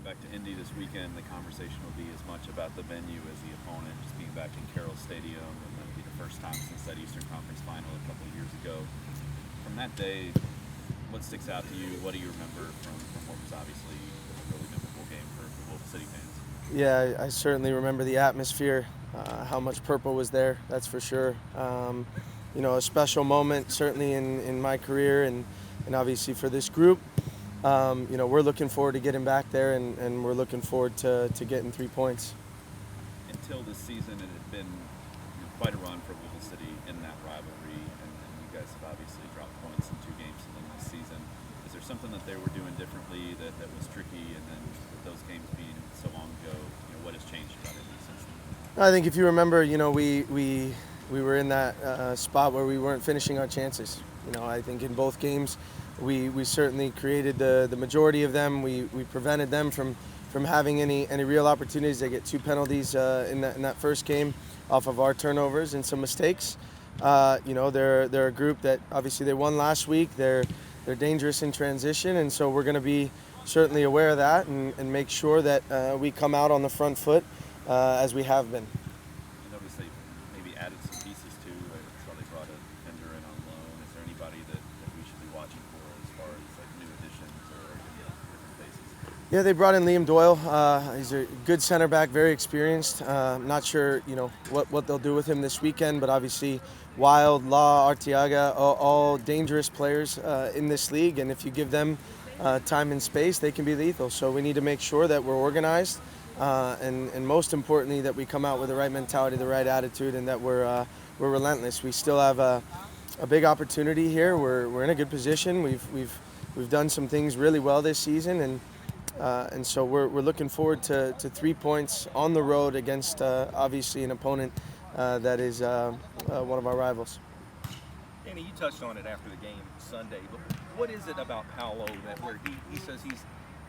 back to Indy this weekend, the conversation will be as much about the venue as the opponent, just being back in Carroll Stadium, and that'll be the first time since that Eastern Conference final a couple of years ago. From that day, what sticks out to you? What do you remember from what was obviously a really memorable game for LouCity fans? Yeah, I certainly remember the atmosphere, how much purple was there, that's for sure. A special moment certainly in my career and obviously for this group. We're looking forward to getting back there and we're looking forward to getting 3 points. Until this season, it had been quite a run for LouCity in that rivalry, and you guys have obviously dropped points in 2 games to them this season. Is there something that they were doing differently that was tricky, and then with those games being so long ago, what has changed about it since then? I think if you remember, we were in that spot where we weren't finishing our chances. I think in both games, we certainly created the majority of them. We prevented them from having any real opportunities. They get 2 penalties in that first game off of our turnovers and some mistakes. They're a group that obviously they won last week. They're dangerous in transition, and so we're going to be certainly aware of that and make sure that we come out on the front foot as we have been. And obviously maybe added some pieces too. I saw they brought a defender in on loan. Is there anybody that we should be watching for as far as like new additions or different faces? Yeah, they brought in Liam Doyle. He's a good center back, very experienced. Not sure, what they'll do with him this weekend, but obviously Wild, Law, Arteaga, all dangerous players in this league, and if you give them time and space, they can be lethal. So we need to make sure that we're organized, and most importantly, that we come out with the right mentality, the right attitude, and that we're relentless. We still have a big opportunity here. We're in a good position. We've done some things really well this season, and so we're looking forward to 3 points on the road against obviously an opponent that is one of our rivals. Danny, you touched on it after the game Sunday, but what is it about Paolo that where he says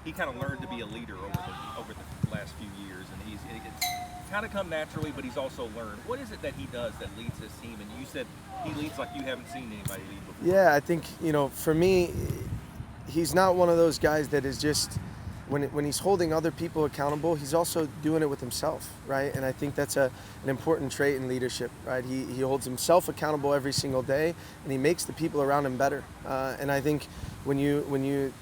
he kind of learned to be a leader over the last few years, and it's kind of come naturally, but he's also learned. What is it that he does that leads his team? And you said he leads like you haven't seen anybody lead before. Yeah, I think for me, he's not one of those guys that is just when he's holding other people accountable, he's also doing it with himself, right? And I think that's an important trait in leadership, right? He holds himself accountable every single day, and he makes the people around him better. And I think when you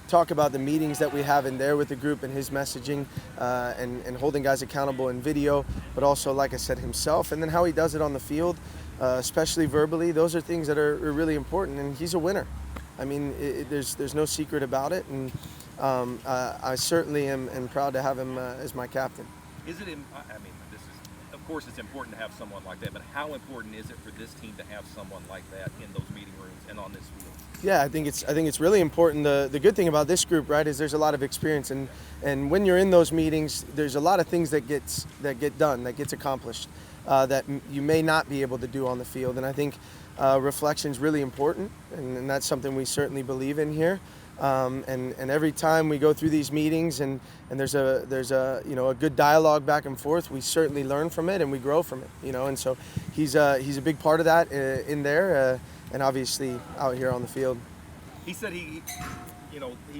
talk about the meetings that we have in there with the group and his messaging and holding guys accountable in video, but also, like I said, himself, and then how he does it on the field, especially verbally, those are things that are really important, and he's a winner. I mean, there's no secret about it, and I certainly am proud to have him as my captain. Is it? Of course, it's important to have someone like that. But how important is it for this team to have someone like that in those meeting rooms and on this field? Yeah, I think it's really important. The good thing about this group, right, is there's a lot of experience, and when you're in those meetings, there's a lot of things that get done, that gets accomplished, that you may not be able to do on the field. And I think reflection is really important, and that's something we certainly believe in here. And every time we go through these meetings and there's a good dialogue back and forth, we certainly learn from it and we grow from it, and so he's a big part of that in there and obviously out here on the field. He said he's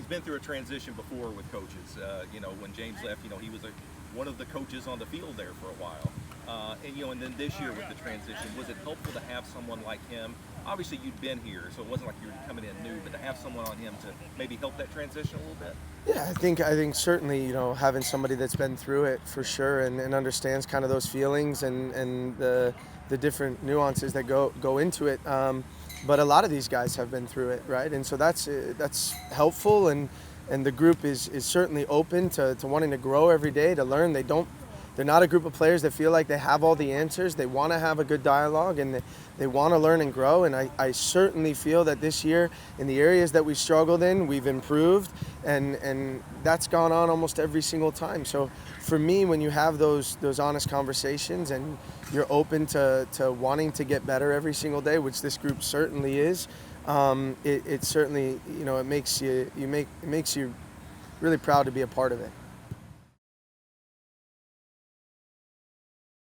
been through a transition before with coaches. When James left, he was one of the coaches on the field there for a while. And then this year with the transition, was it helpful to have someone like him? Obviously, you'd been here, so it wasn't like you were coming in new, but to have someone on him to maybe help that transition a little bit? Yeah, I think certainly, having somebody that's been through it for sure and understands kind of those feelings and the different nuances that go into it. But a lot of these guys have been through it, right? And so that's helpful, and the group is certainly open to wanting to grow every day, to learn. They're not a group of players that feel like they have all the answers. They want to have a good dialogue, and they want to learn and grow. And I certainly feel that this year, in the areas that we struggled in, we've improved, and that's gone on almost every single time. So for me, when you have those honest conversations and you're open to wanting to get better every single day, which this group certainly is, it certainly it makes you really proud to be a part of it.